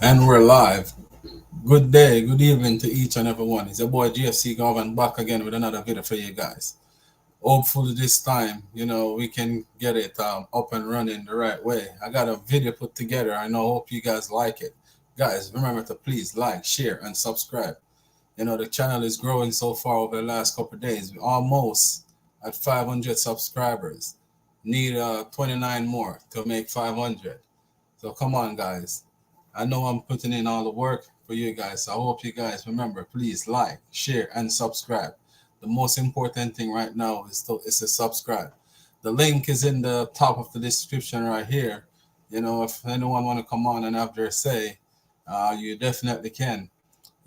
And we're live. Good day, good evening to each and every one. It's your boy GFC Garvin back again with another video for you guys. Hopefully this time, we can get it up and running the right way. I got a video put together. I know, hope you guys like it. Guys, remember to please like, share, and subscribe. The channel is growing so far over the last couple of days. We're almost at 500 subscribers. Need 29 more to make 500. So come on, guys. I know I'm putting in all the work for you guys. So I hope you guys remember, please like, share, and subscribe. The most important thing right now is to subscribe. The link is in the top of the description right here. If anyone want to come on and have their say, you definitely can.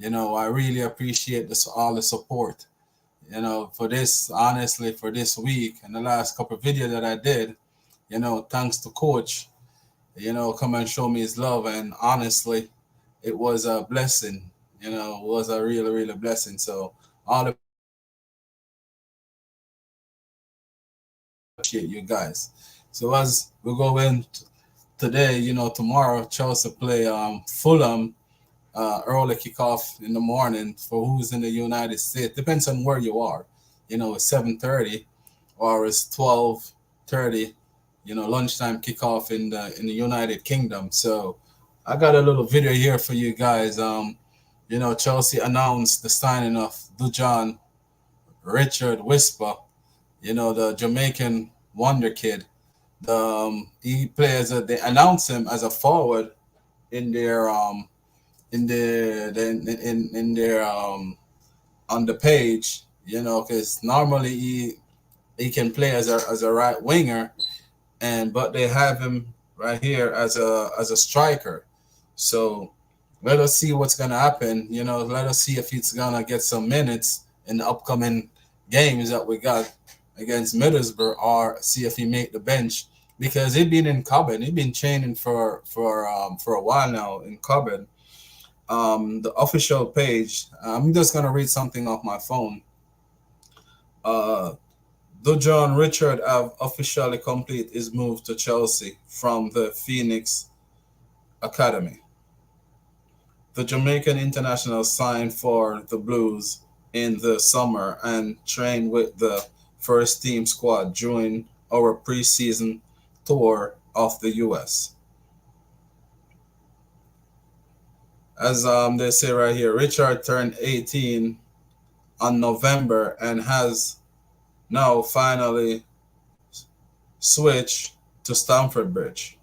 I really appreciate this all the support. For this, honestly, for this week and the last couple of videos that I did, thanks to Coach, come and show me his love. And honestly, it was a blessing. It was a really, really blessing. So all appreciate you guys. So as we go in today, tomorrow Chelsea play Fulham early kickoff in the morning for who's in the United States. Depends on where you are. It's 7:30 or it's 12:30. Lunchtime kickoff in the United Kingdom. So I got a little video here for you guys. Chelsea announced the signing of Dujuan Richard Whisper. The Jamaican wonder kid. He plays. They announced him as a forward in their in their on the page. Because normally he can play as a right winger, but they have him right here as a striker. So let us see what's gonna happen. Let us see if he's gonna get some minutes in the upcoming games that we got against Middlesbrough, or see if he make the bench because he been in Coburn. He been training for a while now in Coburn. The official page. I'm just gonna read something off my phone. Uh, Dujuan Richard have officially complete his move to Chelsea from the Phoenix Academy. The Jamaican international signed for the Blues in the summer and trained with the first team squad during our preseason tour of the US. As they say right here, Richard turned 18 on November and has now finally switched to Stamford Bridge.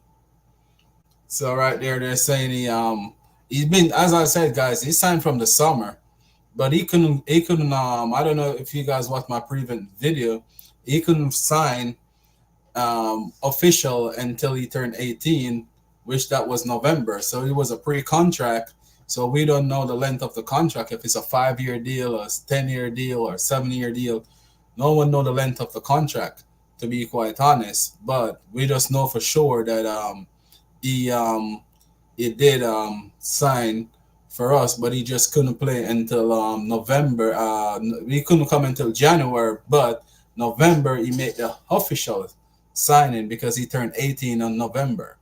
So right there, they're saying he's been, as I said, guys, he signed from the summer, but he couldn't I don't know if you guys watched my previous video. He couldn't sign official until he turned 18, which that was November. So it was a pre-contract. So we don't know the length of the contract, if it's a 5-year deal, a 10-year deal, or 7-year deal. No one know the length of the contract, to be quite honest. But we just know for sure that he he did sign for us, but he just couldn't play until November. He couldn't come until January, but November he made the official signing because he turned 18 on November.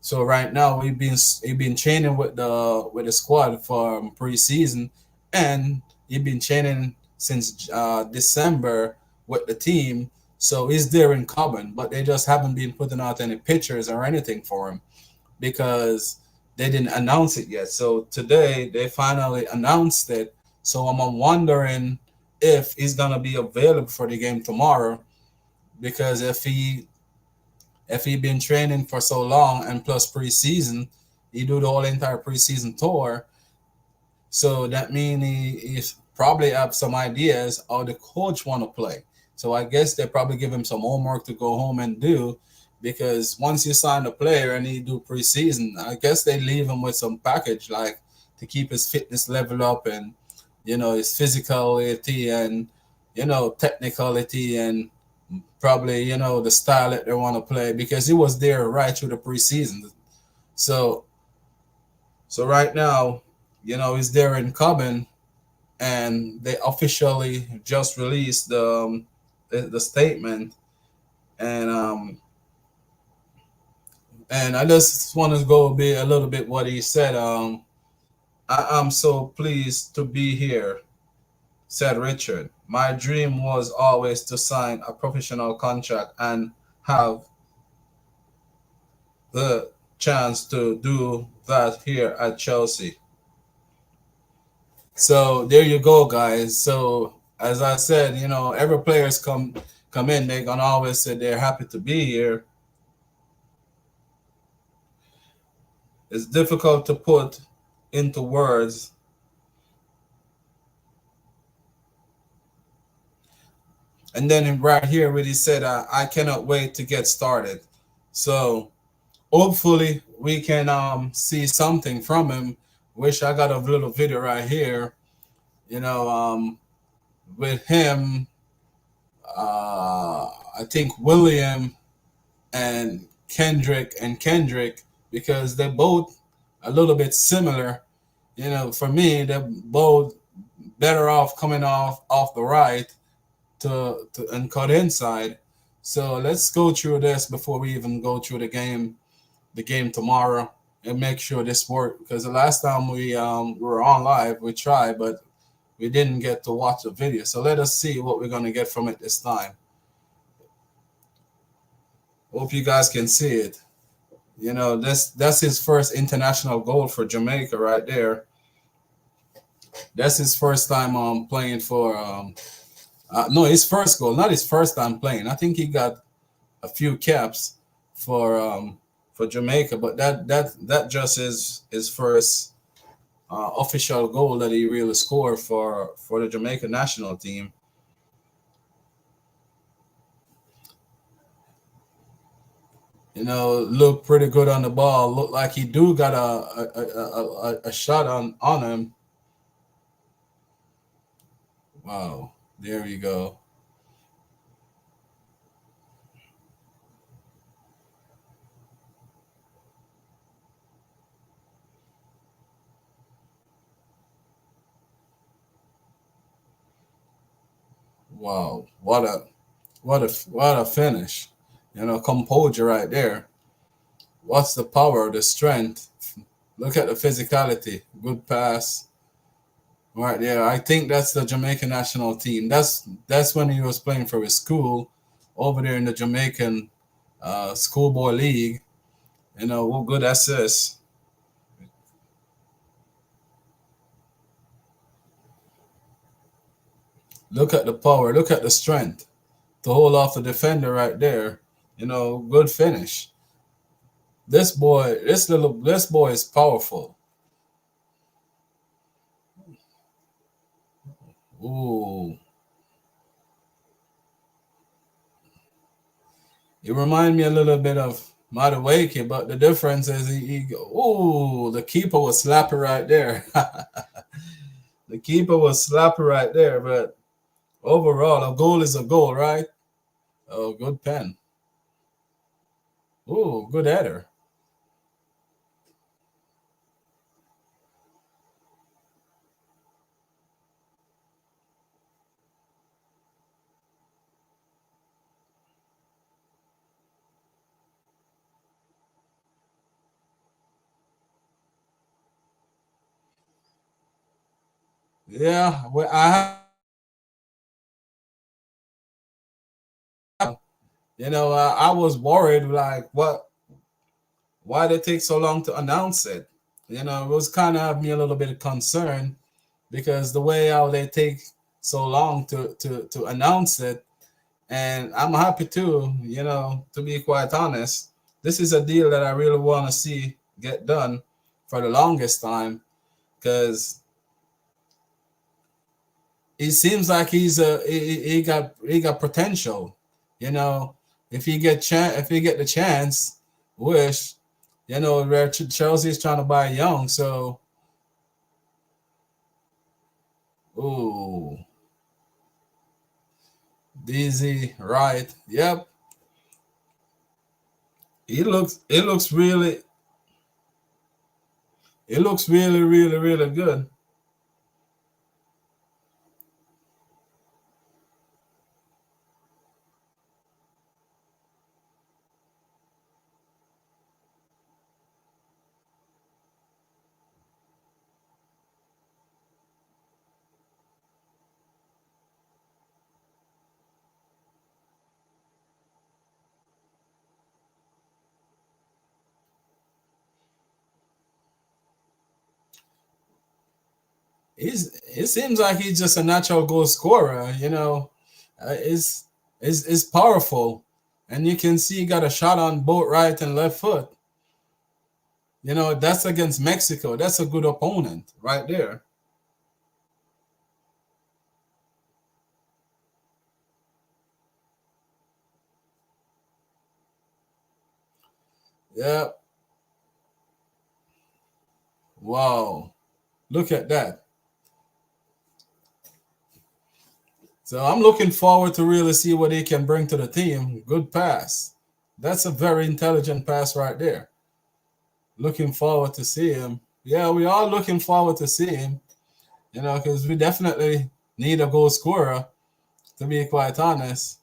So right now we've been training with the squad for preseason, and he's been training since December with the team. So he's there in Coburn, but they just haven't been putting out any pictures or anything for him because they didn't announce it yet. So today they finally announced it. So I'm wondering if he's gonna be available for the game tomorrow, because if he been training for so long and plus preseason, he do the whole entire preseason tour. So that means he probably have some ideas how the coach want to play. So I guess they probably give him some homework to go home and do, because once you sign a player and he do preseason, I guess they leave him with some package like to keep his fitness level up, and his physicality, and technicality, and probably the style that they want to play, because he was there right through the preseason. So right now, he's there in Coben, and they officially just released the statement, and And I just want to go a little bit what he said. I'm so pleased to be here, said Richard. My dream was always to sign a professional contract and have the chance to do that here at Chelsea. So there you go, guys. So as I said, every players come in, they're gonna always say they're happy to be here. It's difficult to put into words. And then right here, where he said, "I cannot wait to get started." So hopefully we can see something from him. Wish I got a little video right here. You know, with him, I think William and Kendrick, because they're both a little bit similar. For me, they're both better off coming off the right to and cut inside. So let's go through this before we even go through the game tomorrow, and make sure this worked. Because the last time we were on live, we tried, but we didn't get to watch the video. So let us see what we're gonna get from it this time. Hope you guys can see it. That's his first international goal for Jamaica right there. That's his first time playing for no, his first goal, not his first time playing. I think he got a few caps for Jamaica, but that just is his first official goal that he really scored for the Jamaica national team. Look pretty good on the ball. Look like he do got a shot on him. Wow, there we go. Wow, what a finish. Composure right there. What's the power, the strength? Look at the physicality. Good pass right there. I think that's the Jamaican national team. That's when he was playing for his school over there in the Jamaican schoolboy league. What good assist. Look at the power. Look at the strength to hold off the defender right there. Good finish. This boy is powerful. Ooh, it remind me a little bit of Madueke, but the difference is ooh, the keeper was slappy right there. The keeper was slappy right there, but overall, a goal is a goal, right? Oh, good pen. Ooh, good header. Yeah, well, I was worried, like, why they take so long to announce it? It was kind of me a little bit concerned because the way how they take so long to announce it. And I'm happy too, to be quite honest. This is a deal that I really want to see get done for the longest time, because it seems like he got potential. You know, if he get the chance, wish, where Chelsea's trying to buy young. So, ooh, DZ, right? Yep. It looks really, really, really good. it seems like he's just a natural goal scorer. Is powerful, and you can see he got a shot on both right and left foot. That's against Mexico. That's a good opponent right there. Yeah. Wow. Look at that. So I'm looking forward to really see what he can bring to the team. Good pass. That's a very intelligent pass right there. Looking forward to see him. Yeah, we are looking forward to see him. Because we definitely need a goal scorer, to be quite honest.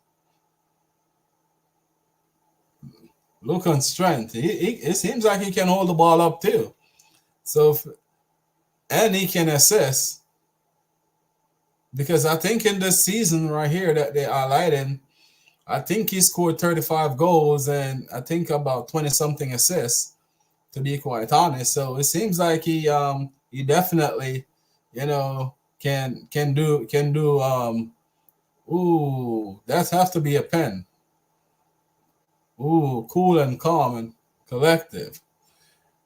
Look on strength. It seems like he can hold the ball up too. So, and he can assist. Because I think in this season right here that they are highlighting, I think he scored 35 goals and I think about 20 something assists, to be quite honest. So it seems like he definitely, can do ooh, that have to be a pen. Ooh, cool and calm and collective.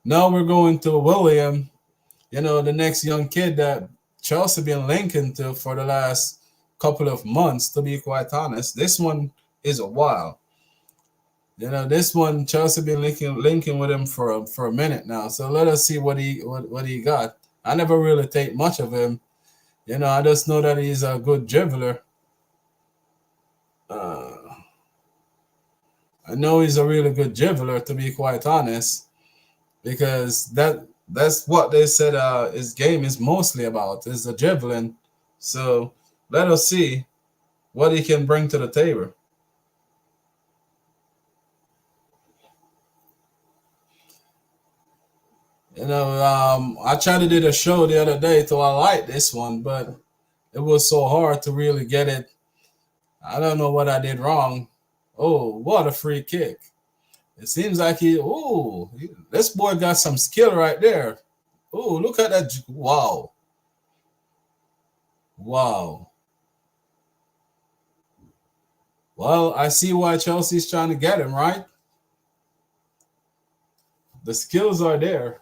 Now we're going to William, the next young kid that Chelsea been linking to for the last couple of months, to be quite honest. This one is a while. This one Chelsea been linking with him for a minute now. So let us see what he got. I never really take much of him. I just know that he's a good dribbler. Uh, I know he's a really good dribbler, to be quite honest, because that's what they said his game is mostly about, is the dribbling. So let us see what he can bring to the table. I tried to do a show the other day to highlight this one, but it was so hard to really get it. I don't know what I did wrong. Oh, what a free kick. It seems like this boy got some skill right there. Oh, look at that. Wow. Wow. Well, I see why Chelsea's trying to get him, right? The skills are there,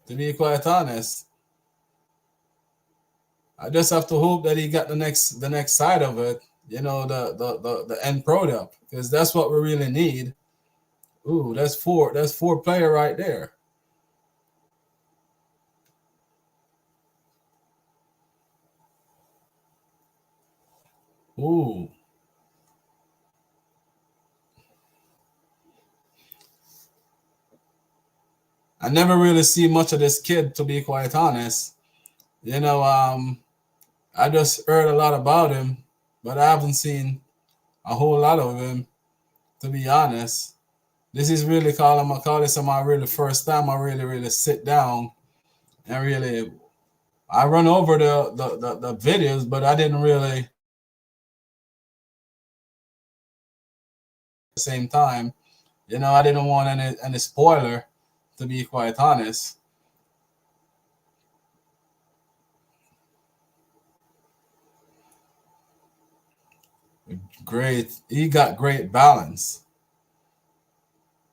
to be quite honest. I just have to hope that he got the next side of it, the end product, because that's what we really need. Ooh, that's four player right there. Ooh. I never really see much of this kid, to be quite honest. You know, um, I just heard a lot about him, but I haven't seen a whole lot of him, to be honest. This is really call this my really first time I really sit down and really I run over the videos, but I didn't really at the same time. I didn't want any spoiler, to be quite honest. Great, he got great balance.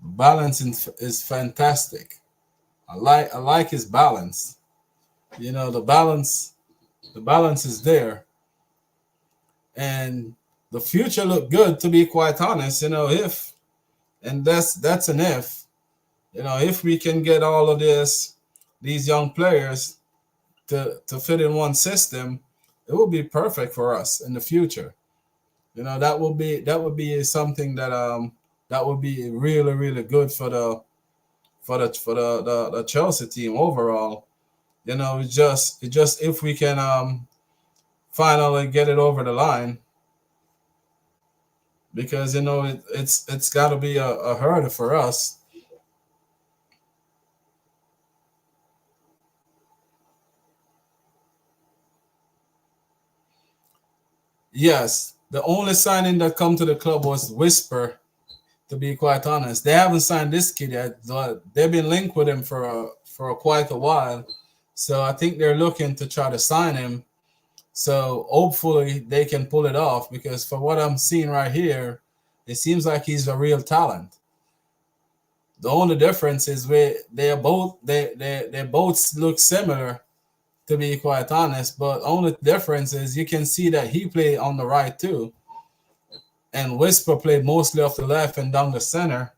Balance is fantastic. I like his balance. The balance is there, and the future look good, to be quite honest. If and that's an if. If we can get all of these young players to fit in one system, it will be perfect for us in the future. That would be something that would be really really good for the Chelsea team overall. It's just if we can finally get it over the line, because it's got to be a hurdle for us. Yes, the only signing that come to the club was Whisper. To be quite honest, they haven't signed this kid yet. They've been linked with him for quite a while. So I think they're looking to try to sign him. So hopefully they can pull it off because for what I'm seeing right here, it seems like he's a real talent. The only difference is they both look similar, to be quite honest. But only difference is you can see that he played on the right too, and Whisper played mostly off the left and down the center.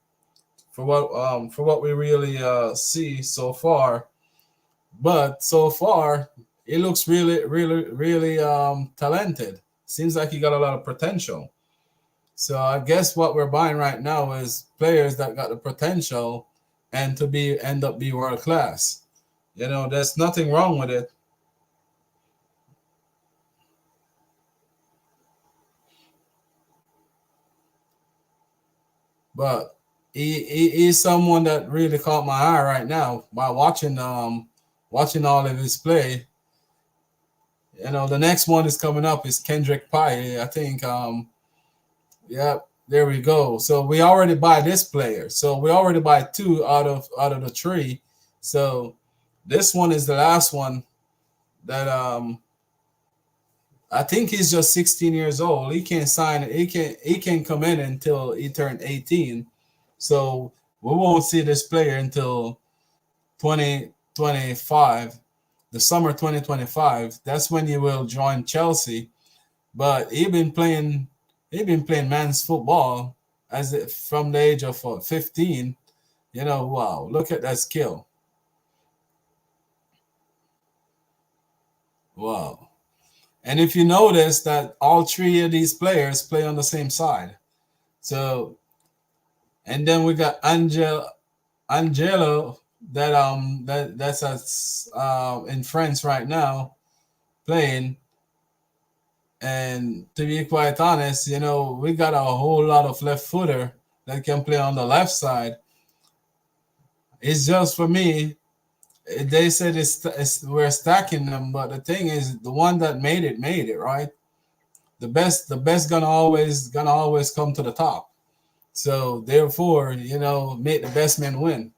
For what we really see so far, but so far he looks really talented. Seems like he got a lot of potential. So I guess what we're buying right now is players that got the potential and to be end up be world class. There's nothing wrong with it. But he's someone that really caught my eye right now by watching all of his play. The next one is coming up is Kendrick Pye. I think yeah, there we go. So we already buy this player. So we already buy two out of the three. So this one is the last one that I think he's just 16 years old. He can't sign. He can come in until he turned 18. So we won't see this player until 2025, the summer 2025. That's when he will join Chelsea. But he been playing men's football from the age of 15. Wow, look at that skill. Wow. And if you notice that all three of these players play on the same side. So, and then we got Angelo that's in France right now playing. And to be quite honest, we got a whole lot of left footer that can play on the left side. It's just for me. They said we're stacking them, but the thing is, the one that made it, right? The best gonna always come to the top. So therefore, make the best man win.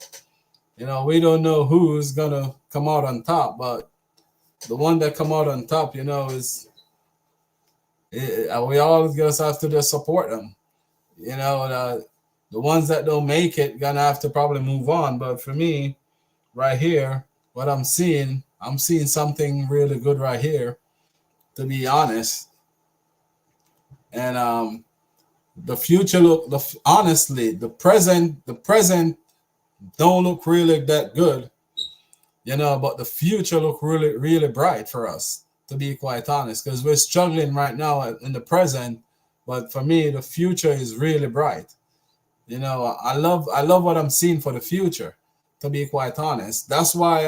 We don't know who's gonna come out on top, but the one that come out on top, we all just have to just support them. The ones that don't make it gonna have to probably move on. But for me, right here, what I'm seeing something really good right here, to be honest. And the future honestly, the present don't look really that good, but the future look really bright for us, to be quite honest, because we're struggling right now in the present. But for me, the future is really bright. I love what I'm seeing for the future, to be quite honest. That's why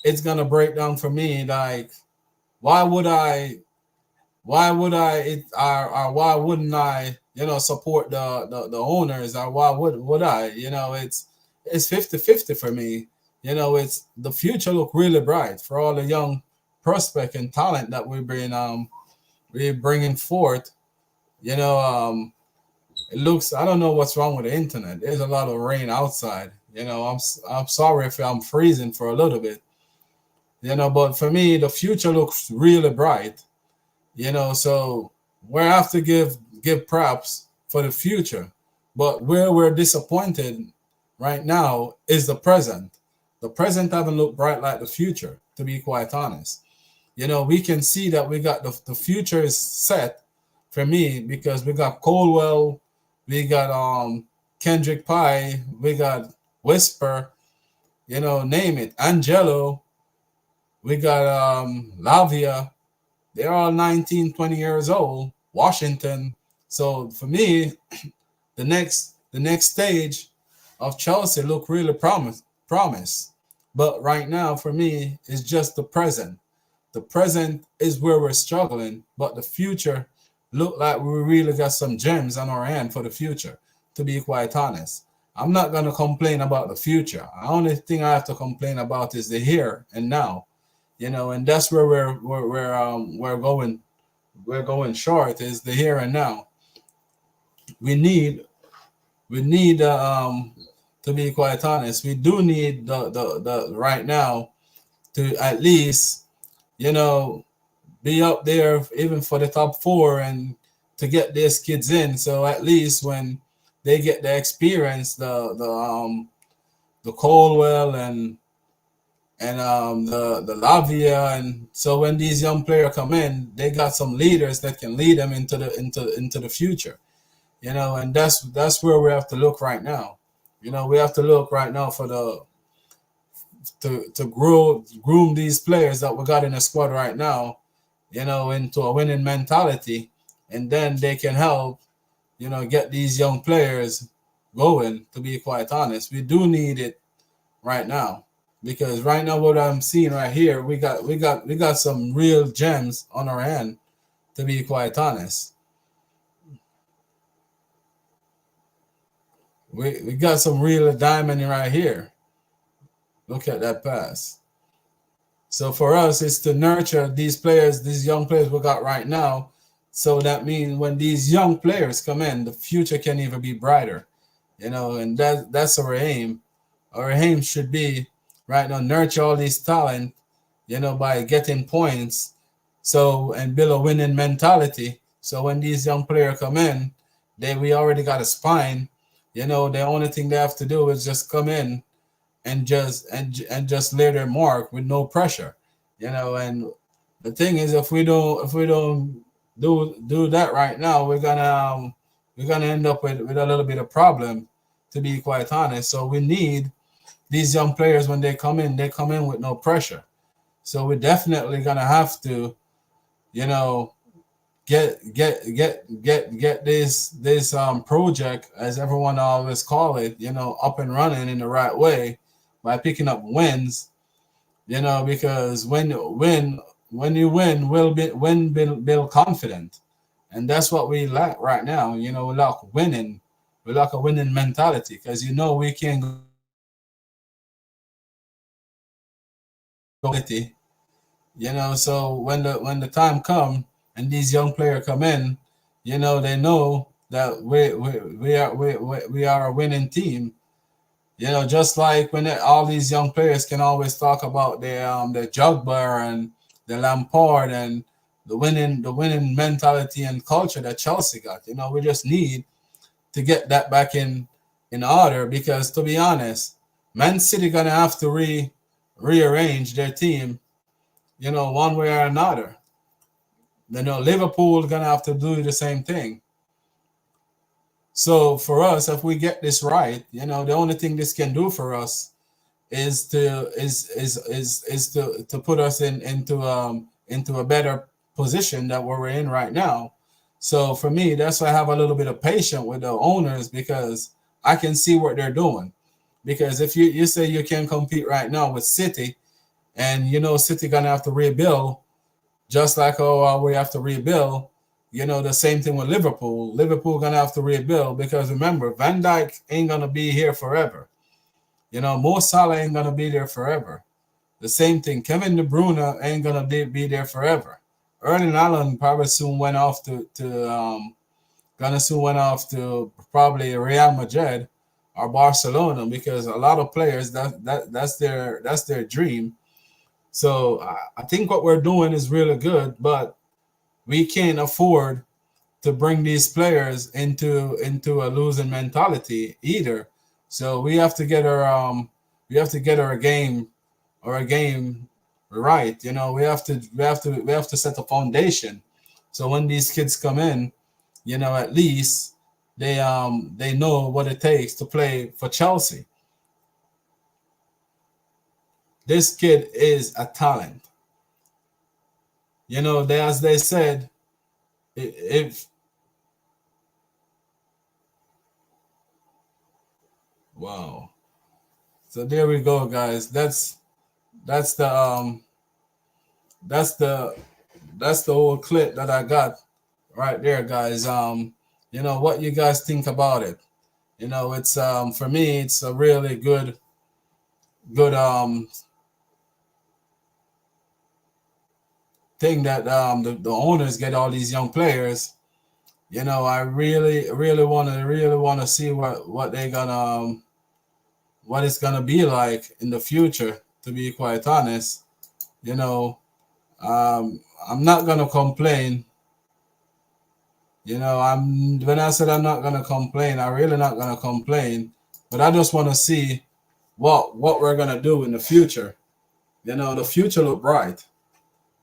it's gonna break down for me. Like, why would I or why wouldn't I support the owners, or why would I? It's 50-50 for me. It's the future look really bright for all the young prospect and talent that we're bringing forth. you know um it looks, I don't know what's wrong with the internet. There's a lot of rain outside. I'm sorry if I'm freezing for a little bit. But for me, the future looks really bright. So we have to give props for the future. But where we're disappointed right now is the present. The present haven't looked bright like the future, to be quite honest. We can see that we got the future is set for me, because we got Colwell, we got Kendrick Pye, we got Whisper, name it, Angelo, we got Lavia. They're all 19, 20 years old. Washington. So for me, the next stage of Chelsea look really promise. But right now, for me, it's just the present. The present is where we're struggling, but the future look like we really got some gems on our hand for the future. To be quite honest, I'm not gonna complain about the future. The only thing I have to complain about is the here and now. And that's where we're going short, is the here and now. We need we need to be quite honest. We do need the right now. to at least, you know, be up there even for the top four and to get these kids in. So at least when they get the experience, the Colwell and the Lavia, and so when these young players come in, they got some leaders that can lead them into the future. And that's where we have to look right now. We have to look right now for the to groom these players that we got in the squad right now, into a winning mentality, and then they can help, get these young players going. To be quite honest, we do need it right now, because right now what I'm seeing right here, we got some real gems on our hand. To be quite honest, we got some real diamond right here. Look at that pass. So for us, it's to nurture these players, these young players we got right now. So that means when these young players come in, the future can even be brighter. And that's our aim. Our aim should be right now nurture all these talent, by getting points, so and build a winning mentality. So when these young players come in, we already got a spine. The only thing they have to do is just come in and just lay their mark with no pressure. And the thing is, if we don't do that right now, we're gonna end up with a little bit of problem, to be quite honest. So we need these young players. When they come in with no pressure. So we're definitely gonna have to, you know, get this project, as everyone always call it, up and running in the right way by picking up wins. Because when you win, will be win build confident, and that's what we lack right now. We lack winning. We lack a winning mentality, because we can go quality. So when the time come and these young players come in, they know that we are a winning team. Just like when all these young players can always talk about the Jugbar and the Lampard and the winning mentality and culture that Chelsea got. We just need to get that back in order, because to be honest, Man City gonna have to rearrange their team, one way or another. Liverpool gonna have to do the same thing. So for us, if we get this right, the only thing this can do for us is to put us into a better position that we're in right now. So for me, that's why I have a little bit of patience with the owners, because I can see what they're doing. Because if you say you can compete right now with City, and City gonna have to rebuild, just like we have to rebuild. The same thing with Liverpool. Liverpool gonna have to rebuild, because remember, Van Dijk ain't gonna be here forever. Mo Salah ain't gonna be there forever. The same thing, Kevin De Bruyne ain't gonna be there forever. Erling Haaland probably soon went off to probably Real Madrid or Barcelona, because a lot of players that's their dream. So I think what we're doing is really good, but we can't afford to bring these players into a losing mentality either. So we have to get our game right. We have to set a foundation. So when these kids come in, at least they know what it takes to play for Chelsea. This kid is a talent. As they said, if wow. So there we go, guys. That's the that's the that's the whole clip that I got right there, guys. What you guys think about it? It's for me, it's a really good thing that the owners get all these young players. I really want to see what it's gonna be like in the future. To be quite honest, You know, I'm not gonna complain. I'm when I said I'm not gonna complain, I'm really not gonna complain. But I just want to see what we're gonna do in the future. The future look bright.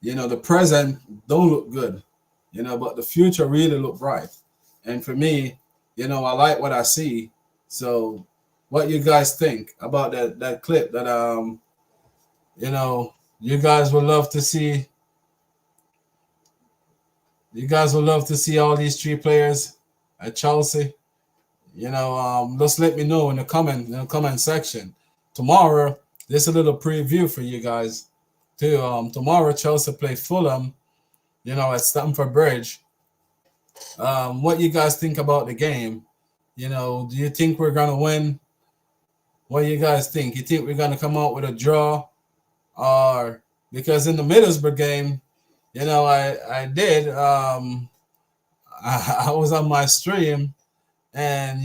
The present don't look good. But the future really look bright. And for me, I like what I see. So, what you guys think about that clip that you guys would love to see? You guys would love to see all these three players at Chelsea. Just let me know in the comment section. Tomorrow, there's a little preview for you guys too. Tomorrow Chelsea play Fulham, at Stamford Bridge. What you guys think about the game? Do you think we're gonna win? What do you guys think? You think we're gonna come out with a draw, or because in the Middlesbrough game, I did. I was on my stream, and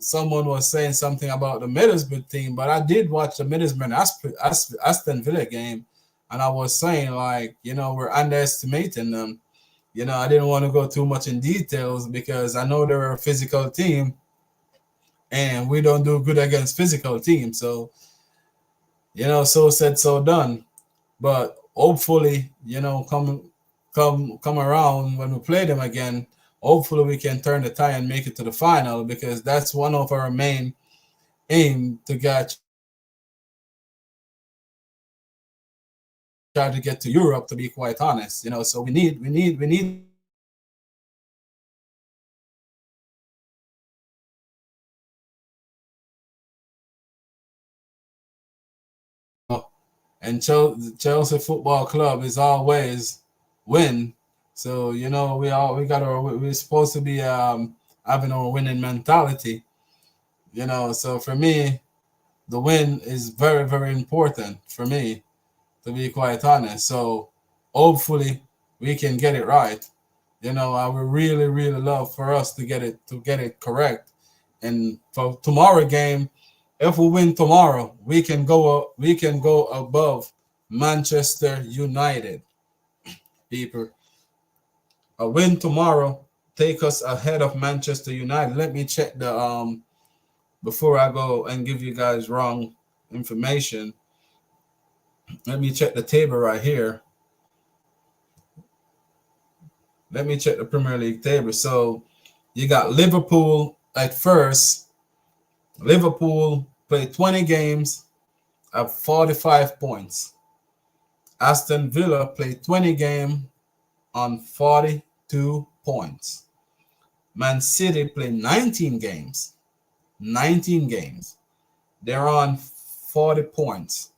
someone was saying something about the Middlesbrough team, but I did watch the Middlesbrough and Aston Villa game, and I was saying, like, we're underestimating them. I didn't want to go too much in details because I know they're a physical team, and we don't do good against physical teams. So so said, so done. But hopefully, come around when we play them again. Hopefully, we can turn the tie and make it to the final, because that's one of our main aim to try to get to Europe. To be quite honest, so we need and Chelsea Football Club is always win. So we're supposed to be having our winning mentality. So for me, the win is very, very important for me, to be quite honest. So hopefully we can get it right. I would really, really love for us to get it correct. And for tomorrow game, if we win tomorrow, we can go above Manchester United. People, a win tomorrow take us ahead of Manchester United. Let me check the before I go and give you guys wrong information. Let me check the table right here. Let me check the Premier League table. So you got Liverpool at first. Liverpool played 20 games, have 45 points. Aston Villa played 20 games on 42 points. Man City played 19 games. 19 games. They're on 40 points.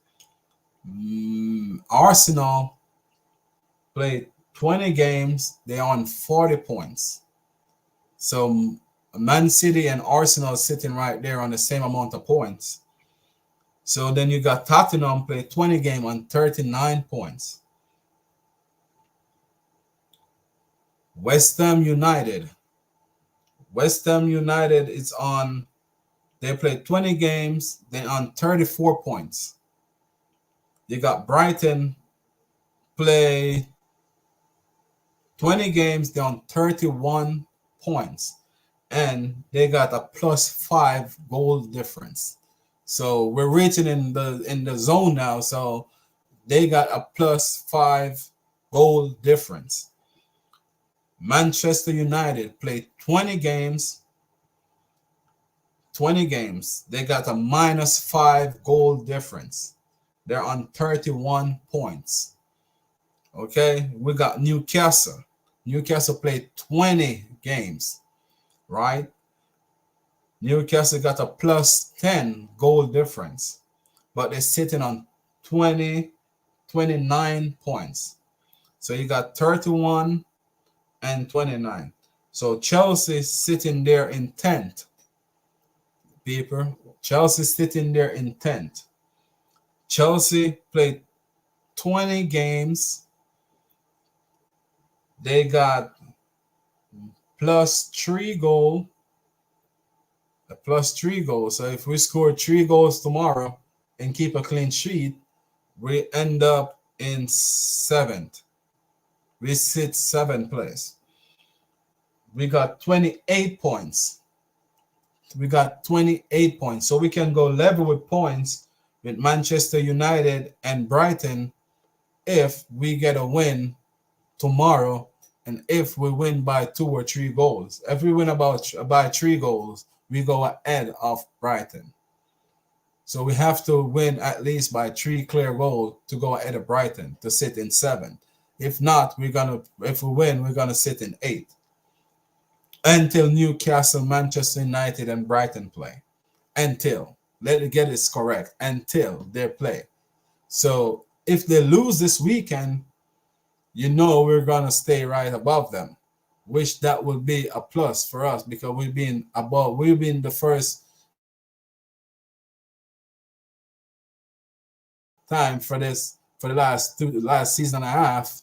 Arsenal played 20 games. They're on 40 points. So Man City and Arsenal sitting right there on the same amount of points. So then you got Tottenham play 20 game on 39 points. West Ham United. West Ham United is on, they played 20 games, they're on 34 points. You got Brighton play 20 games, they're on 31 points. And they got a +5 goal difference. So we're reaching in the zone now. So they got a +5 goal difference. Manchester United played 20 games. 20 games. They got a -5 goal difference. They're on 31 points. Okay, we got Newcastle. Newcastle played 20 games, right? Newcastle got a +10 goal difference, but they're sitting on 29 points. So you got 31 and 29. So Chelsea sitting there in 10th. People, Chelsea sitting there in 10th. Chelsea played 20 games. They got +3 goal. A +3 goals. So if we score 3 goals tomorrow and keep a clean sheet, we end up in seventh. We sit seventh place. We got 28 points. We got 28 points. So we can go level with points with Manchester United and Brighton if we get a win tomorrow and if we win by 2 or 3 goals. If we win by 3 goals, we go ahead of Brighton. So we have to win at least by 3 clear goals to go ahead of Brighton to sit in seventh. If not, if we win, we're gonna sit in eighth until Newcastle, Manchester United, and Brighton play. Until let me get this correct. Until they play. So if they lose this weekend, we're gonna stay right above them, which that would be a plus for us because we've been above. We've been the first time for this for the last season and a half.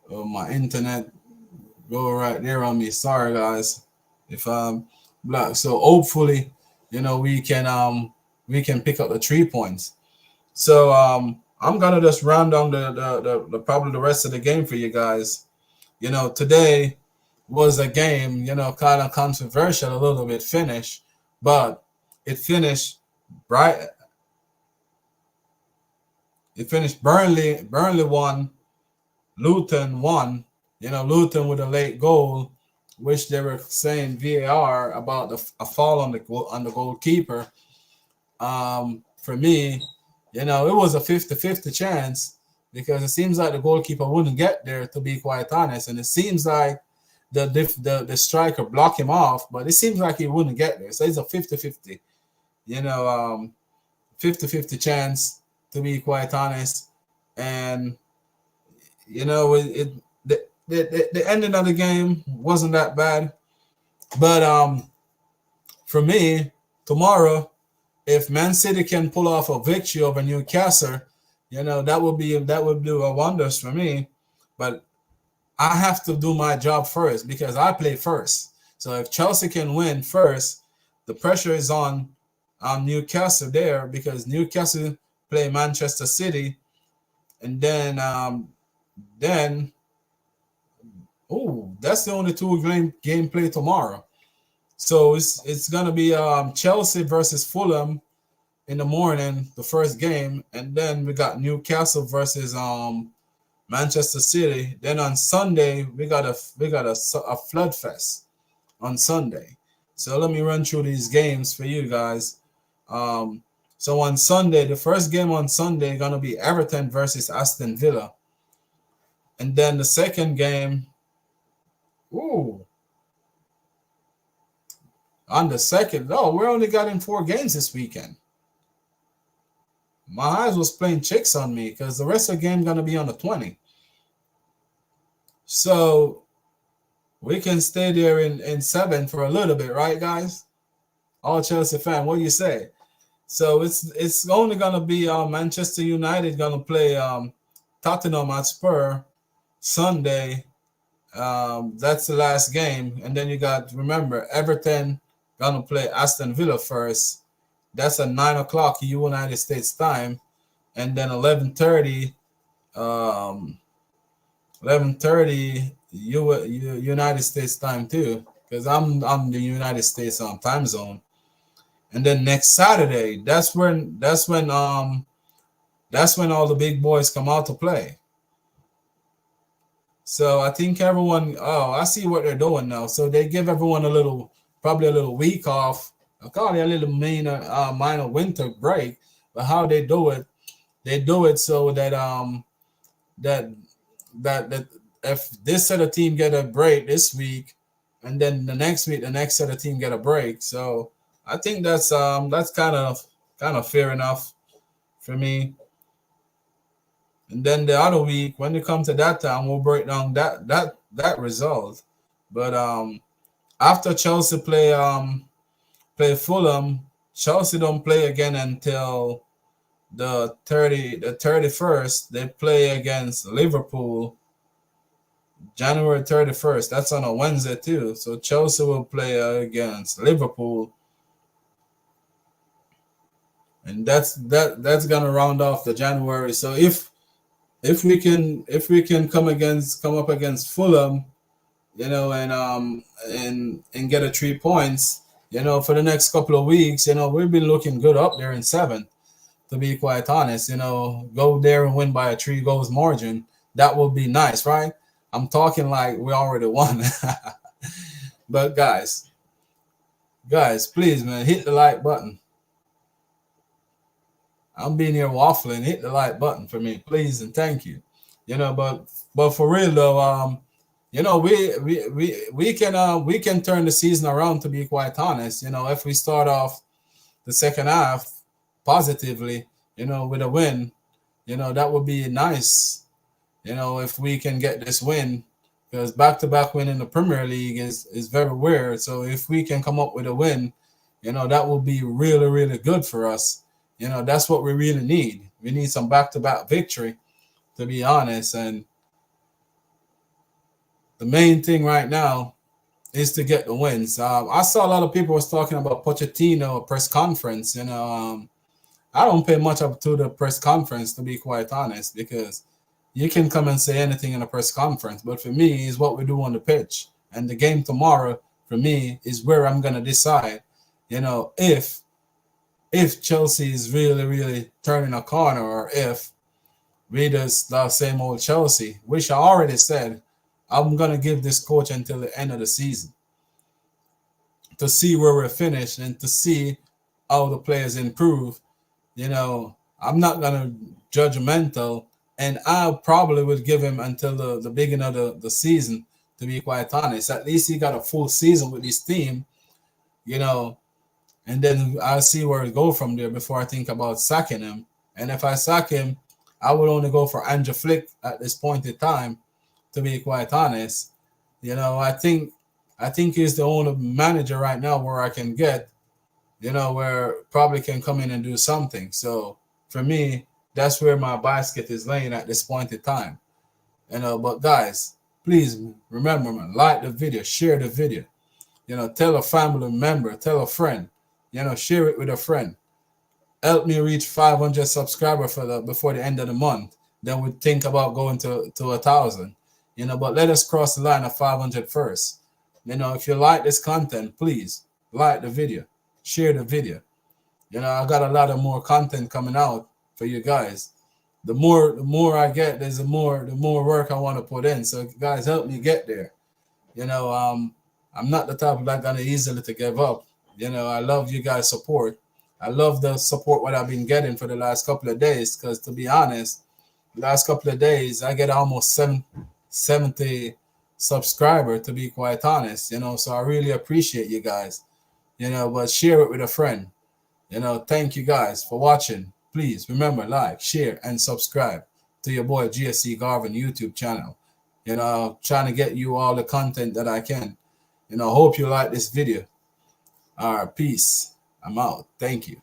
My internet go right there on me. Sorry guys if I'm black. So hopefully, we can pick up the 3 points. So I'm gonna just round down the probably the rest of the game for you guys. Today was a game, kind of controversial a little bit finish, but it finished bright. It finished Burnley won, Luton won. Luton with a late goal, which they were saying VAR about a fall on the goalkeeper. For me, it was a 50-50 chance because it seems like the goalkeeper wouldn't get there, to be quite honest, and it seems like the striker blocked him off, but it seems like he wouldn't get there. So it's a 50-50, you know, um, 50-50 chance, to be quite honest. And the ending of the game wasn't that bad, but for me, tomorrow, if Man City can pull off a victory over Newcastle, that would do wonders for me. But I have to do my job first because I play first. So if Chelsea can win first, the pressure is on Newcastle there because Newcastle play Manchester City, and then that's the only game play tomorrow. So it's gonna be Chelsea versus Fulham in the morning, the first game, and then we got Newcastle versus Manchester City. Then on Sunday we got a flood fest on Sunday. So let me run through these games for you guys. So on Sunday, the first game on Sunday gonna be Everton versus Aston Villa, and then the second game, ooh, on the second. No, we're only got in 4 games this weekend. My eyes was playing tricks on me because the rest of the game gonna be on the 20. So we can stay there in 7 for a little bit, right, guys? All Chelsea fan, what do you say? So it's only gonna be Manchester United gonna play Tottenham Hotspur Sunday. That's the last game, and then you got, remember, Everton gonna play Aston Villa first. That's at 9 o'clock United States time, and then 11:30, 11:30 United States time too, because I'm the United States time zone. And then next Saturday, that's when all the big boys come out to play. So I think everyone, I see what they're doing now. So they give everyone probably a little week off. I call it a little minor winter break. But how they do it so that that that if this set of team get a break this week, and then the next week the next set of team get a break. So I think that's kind of fair enough for me. And then the other week, when it comes to that time, we'll break down that result. But after Chelsea play Fulham, Chelsea don't play again until the 31st. They play against Liverpool. January 31st. That's on a Wednesday too. So Chelsea will play against Liverpool, and that's gonna round off the January. So if we can come up against Fulham, and get a 3 points, for the next couple of weeks, we've been looking good up there in seventh. To be quite honest, go there and win by a 3 goals margin. That would be nice, right? I'm talking like we already won. But guys, please, man, hit the like button. I'm being here waffling. Hit the like button for me, please, and thank you. But for real though, we can turn the season around. To be quite honest, if we start off the second half positively, with a win, that would be nice. If we can get this win, because back-to-back win in the Premier League is very weird. So if we can come up with a win, that will be really, really good for us. That's what we really need. We need some back-to-back victory, to be honest. And the main thing right now is to get the wins. I saw a lot of people was talking about Pochettino press conference. I don't pay much up to the press conference, to be quite honest, because you can come and say anything in a press conference. But for me, is what we do on the pitch. And the game tomorrow, for me, is where I'm gonna decide, if Chelsea is really, really turning a corner, or if we just the same old Chelsea, which I already said I'm gonna give this coach until the end of the season to see where we're finished and to see how the players improve. I'm not gonna judgmental, and I probably would give him until the beginning of the season. To be quite honest, at least he got a full season with his team, you know, and then I'll see where it go from there before I think about sacking him. And if I sack him, I would only go for Andrew Flick at this point in time. To be quite honest, I think he's the only manager right now where I can get, where probably can come in and do something. So for me, that's where my basket is laying at this point in time. But guys, please remember, man, like the video, share the video. Tell a family member, tell a friend. Share it with a friend. Help me reach 500 subscribers before the end of the month. Then we think about going to 1,000. But let us cross the line of 500 first. If you like this content, please like the video, share the video. I got a lot of more content coming out for you guys. The more I get, there's the more work I want to put in. So guys, help me get there. I'm not the type of that gonna easily to give up. I love you guys' support. I love the support what I've been getting for the last couple of days. Because to be honest, the last couple of days I get almost 70 subscriber, to be quite honest. So I really appreciate you guys. But share it with a friend. Thank you guys for watching. Please remember, like, share, and subscribe to your boy GSC Garvin YouTube channel. Trying to get you all the content that I can. Hope you like this video. All right, peace. I'm out. Thank you.